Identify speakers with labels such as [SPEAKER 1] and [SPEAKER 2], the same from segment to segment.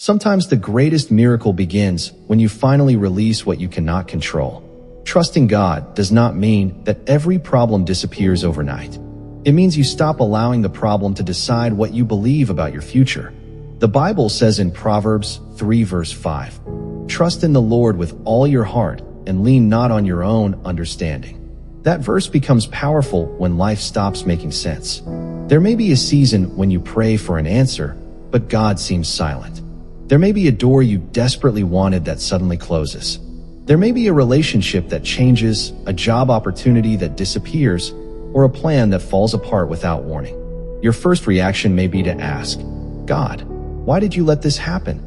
[SPEAKER 1] Sometimes the greatest miracle begins when you finally release what you cannot control. Trusting God does not mean that every problem disappears overnight. It means you stop allowing the problem to decide what you believe about your future. The Bible says in Proverbs 3 verse 5, "Trust in the Lord with all your heart and lean not on your own understanding." That verse becomes powerful when life stops making sense. There may be a season when you pray for an answer, but God seems silent. There may be a door you desperately wanted that suddenly closes. There may be a relationship that changes, a job opportunity that disappears, or a plan that falls apart without warning. Your first reaction may be to ask, "God, why did you let this happen?"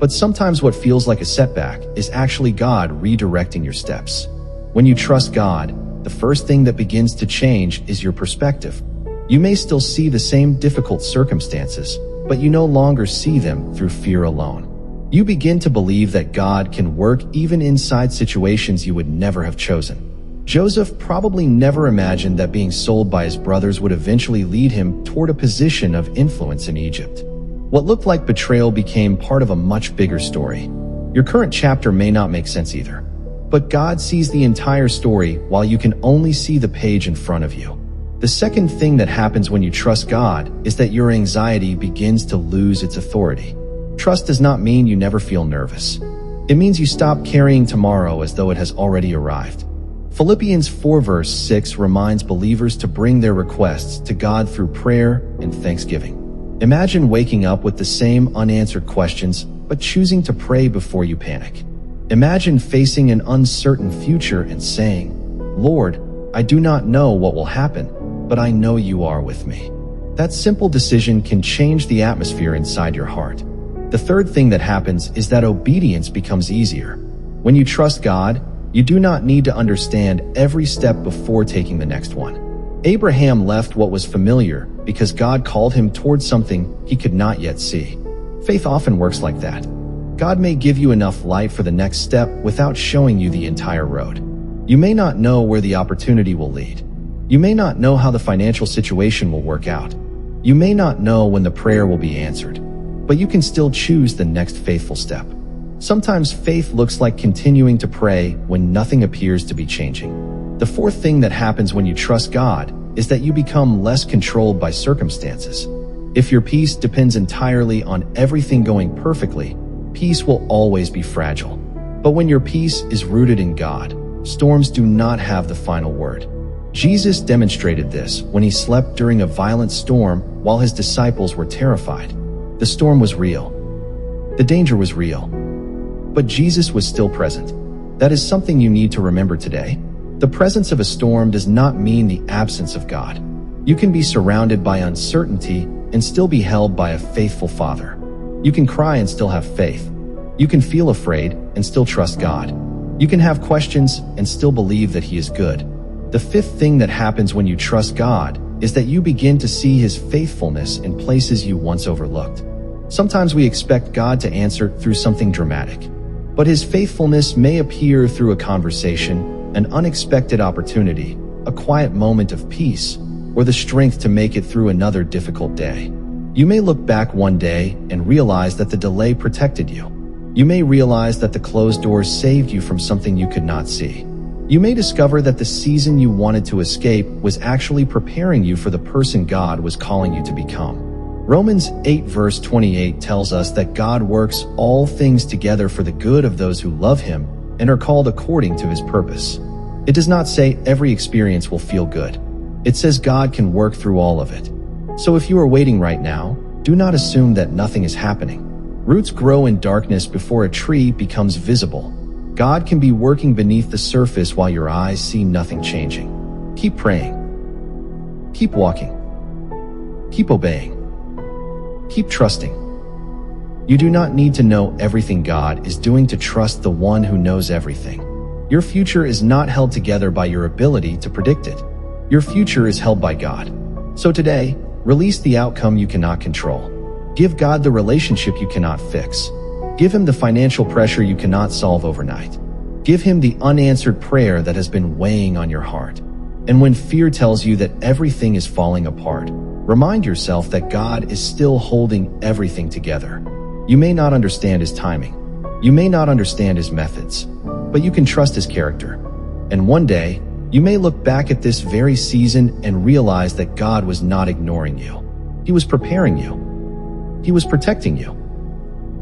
[SPEAKER 1] But sometimes what feels like a setback is actually God redirecting your steps. When you trust God, the first thing that begins to change is your perspective. You may still see the same difficult circumstances, but you no longer see them through fear alone. You begin to believe that God can work even inside situations you would never have chosen. Joseph probably never imagined that being sold by his brothers would eventually lead him toward a position of influence in Egypt. What looked like betrayal became part of a much bigger story. Your current chapter may not make sense either, but God sees the entire story while you can only see the page in front of you. The second thing that happens when you trust God is that your anxiety begins to lose its authority. Trust does not mean you never feel nervous. It means you stop carrying tomorrow as though it has already arrived. Philippians 4 verse 6 reminds believers to bring their requests to God through prayer and thanksgiving. Imagine waking up with the same unanswered questions, but choosing to pray before you panic. Imagine facing an uncertain future and saying, "Lord, I do not know what will happen, but I know you are with me." That simple decision can change the atmosphere inside your heart. The third thing that happens is that obedience becomes easier. When you trust God, you do not need to understand every step before taking the next one. Abraham left what was familiar because God called him towards something he could not yet see. Faith often works like that. God may give you enough light for the next step without showing you the entire road. You may not know where the opportunity will lead. You may not know how the financial situation will work out. You may not know when the prayer will be answered, but you can still choose the next faithful step. Sometimes faith looks like continuing to pray when nothing appears to be changing. The fourth thing that happens when you trust God is that you become less controlled by circumstances. If your peace depends entirely on everything going perfectly, peace will always be fragile. But when your peace is rooted in God, storms do not have the final word. Jesus demonstrated this when he slept during a violent storm while his disciples were terrified. The storm was real. The danger was real. But Jesus was still present. That is something you need to remember today. The presence of a storm does not mean the absence of God. You can be surrounded by uncertainty and still be held by a faithful Father. You can cry and still have faith. You can feel afraid and still trust God. You can have questions and still believe that He is good. The fifth thing that happens when you trust God is that you begin to see His faithfulness in places you once overlooked. Sometimes we expect God to answer through something dramatic, but His faithfulness may appear through a conversation, an unexpected opportunity, a quiet moment of peace, or the strength to make it through another difficult day. You may look back one day and realize that the delay protected you. You may realize that the closed doors saved you from something you could not see. You may discover that the season you wanted to escape was actually preparing you for the person God was calling you to become. Romans 8 verse 28 tells us that God works all things together for the good of those who love Him and are called according to His purpose. It does not say every experience will feel good. It says God can work through all of it. So if you are waiting right now, do not assume that nothing is happening. Roots grow in darkness before a tree becomes visible. God can be working beneath the surface while your eyes see nothing changing. Keep praying. Keep walking. Keep obeying. Keep trusting. You do not need to know everything God is doing to trust the one who knows everything. Your future is not held together by your ability to predict it. Your future is held by God. So today, release the outcome you cannot control. Give God the relationship you cannot fix. Give Him the financial pressure you cannot solve overnight. Give Him the unanswered prayer that has been weighing on your heart. And when fear tells you that everything is falling apart, remind yourself that God is still holding everything together. You may not understand his timing. You may not understand his methods, but you can trust his character. And one day, you may look back at this very season and realize that God was not ignoring you. He was preparing you. He was protecting you.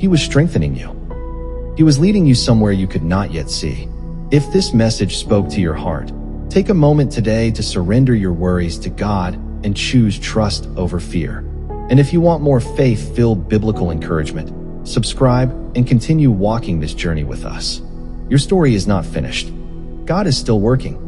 [SPEAKER 1] He was strengthening you. He was leading you somewhere you could not yet see. If this message spoke to your heart, take a moment today to surrender your worries to God and choose trust over fear. And if you want more faith-filled biblical encouragement, subscribe and continue walking this journey with us. Your story is not finished. God is still working.